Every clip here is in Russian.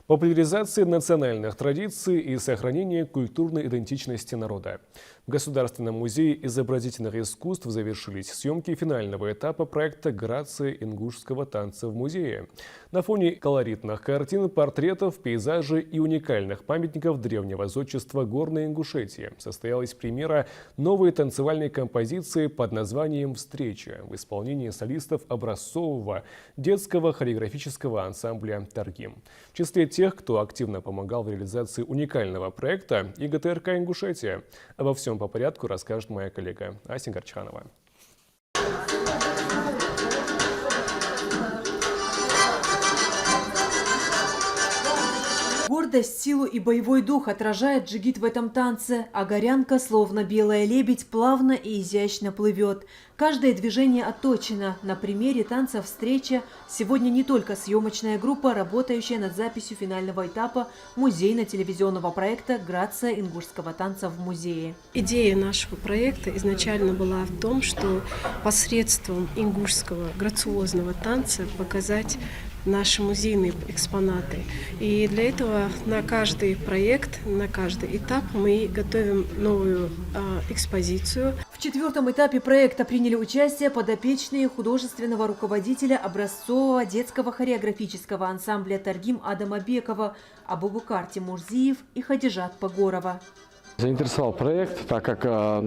Популяризация национальных традиций и сохранение культурной идентичности народа. В Государственном музее изобразительных искусств завершились съемки финального этапа проекта «Грация ингушского танца в музее». На фоне колоритных картин, портретов, пейзажей и уникальных памятников древнего зодчества Горной Ингушетии состоялась премьера новой танцевальной композиции под названием «Встреча» в исполнении солистов образцового детского хореографического ансамбля «Таргим». В числе тех, кто активно помогал в реализации уникального проекта, и ГТРК «Ингушетия». Обо всем по порядку расскажет моя коллега Ася Горчанова. Гордость, силу и боевой дух отражает джигит в этом танце, а горянка, словно белая лебедь, плавно и изящно плывет. Каждое движение отточено. На примере танца «Встреча» сегодня не только съемочная группа, работающая над записью финального этапа музейно-телевизионного проекта «Грация ингушского танца в музее». Идея нашего проекта изначально была в том, что посредством ингушского грациозного танца показать наши музейные экспонаты. И для этого на каждый проект, на каждый этап мы готовим новую экспозицию. В четвертом этапе проекта приняли участие подопечные художественного руководителя образцового детского хореографического ансамбля «Таргим» Адама Бекова, Абубакар Тимурзиев и Хадижат Погорова. Заинтересовал проект, так как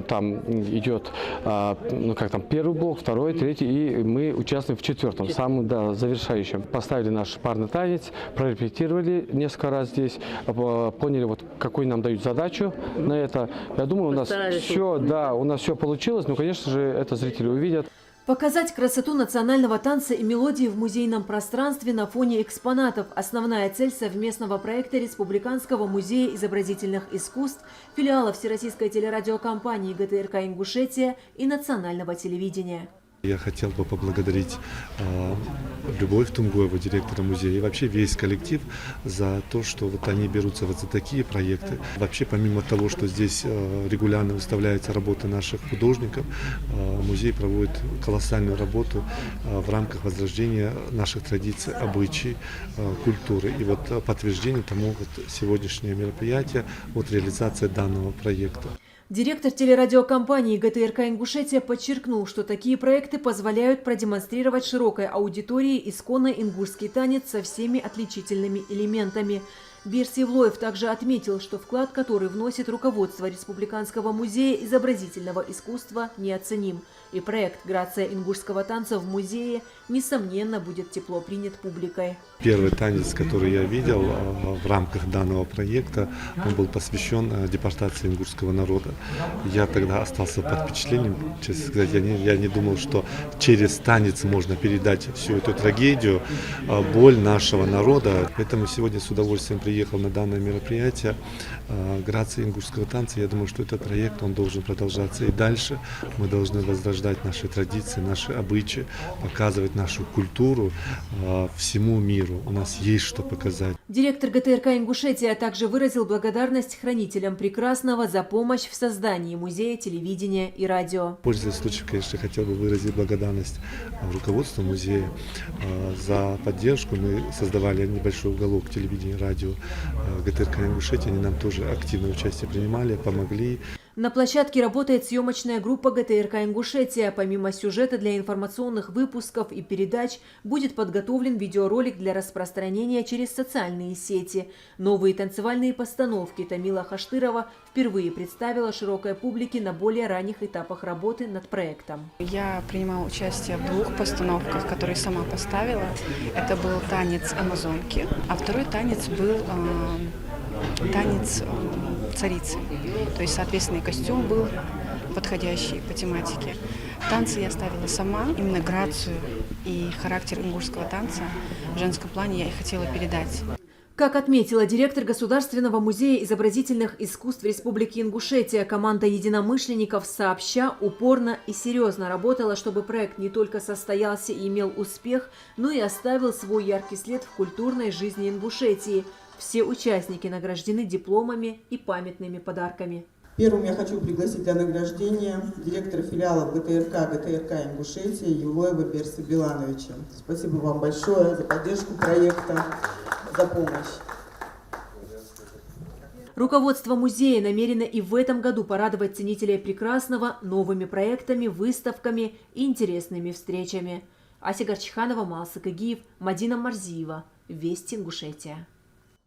там идет первый блок, второй, третий, и мы участвуем в четвертом, самом завершающем. Поставили наш парный танец, прорепетировали несколько раз здесь, поняли, какую нам дают задачу на это. Я думаю, у нас все получилось, но, конечно же, это зрители увидят. Показать красоту национального танца и мелодии в музейном пространстве на фоне экспонатов – основная цель совместного проекта Республиканского музея изобразительных искусств, филиала Всероссийской телерадиокомпании ГТРК «Ингушетия» и национального телевидения. Я хотел бы поблагодарить Любовь Тунгоеву, директора музея, и вообще весь коллектив за то, что они берутся за такие проекты. Вообще, помимо того, что здесь регулярно выставляются работы наших художников, музей проводит колоссальную работу в рамках возрождения наших традиций, обычаев, культуры. И подтверждение тому сегодняшнее мероприятие, реализация данного проекта. Директор телерадиокомпании ГТРК «Ингушетия» подчеркнул, что такие проекты позволяют продемонстрировать широкой аудитории исконно ингушский танец со всеми отличительными элементами. Берс Евлоев также отметил, что вклад, который вносит руководство Республиканского музея изобразительного искусства, неоценим. И проект «Грация ингушского танца в музее» несомненно будет тепло принят публикой. Первый танец, который я видел в рамках данного проекта, он был посвящен депортации ингушского народа. Я тогда остался под впечатлением, честно сказать, я не думал, что через танец можно передать всю эту трагедию, боль нашего народа. Поэтому сегодня с удовольствием приехал на данное мероприятие «Грация ингушского танца». Я думаю, что этот проект, он должен продолжаться и дальше. Мы должны возрождать наши традиции, наши обычаи, показывать нашу культуру всему миру. У нас есть что показать. Директор ГТРК «Ингушетия» также выразил благодарность хранителям прекрасного за помощь в создании музея телевидения и радио. Пользуясь случаем, конечно, хотел бы выразить благодарность руководству музея за поддержку. Мы создавали небольшой уголок телевидения и радио ГТРК «Ингушетия». Они нам тоже активное участие принимали, помогли. На площадке работает съемочная группа ГТРК «Ингушетия». Помимо сюжета для информационных выпусков и передач будет подготовлен видеоролик для распространения через социальные сети. Новые танцевальные постановки Тамила Хаштырова впервые представила широкой публике на более ранних этапах работы над проектом. Я принимала участие в 2 постановках, которые сама поставила. Это был танец амазонки, а второй танец был танец царицы. То есть, соответственно, и костюм был подходящий по тематике. Танцы я ставила сама, именно грацию и характер ингушского танца в женском плане я и хотела передать. Как отметила директор Государственного музея изобразительных искусств Республики Ингушетия, команда единомышленников сообща упорно и серьезно работала, чтобы проект не только состоялся и имел успех, но и оставил свой яркий след в культурной жизни Ингушетии. Все участники награждены дипломами и памятными подарками. Первым я хочу пригласить для награждения директора филиала ГТРК Ингушетия Евлоева Берса Билановича. Спасибо вам большое за поддержку проекта, за помощь. Руководство музея намерено и в этом году порадовать ценителей прекрасного новыми проектами, выставками и интересными встречами. Ася Горчиханова, Малсык Игиев, Мадина Марзиева. Вести Ингушетия.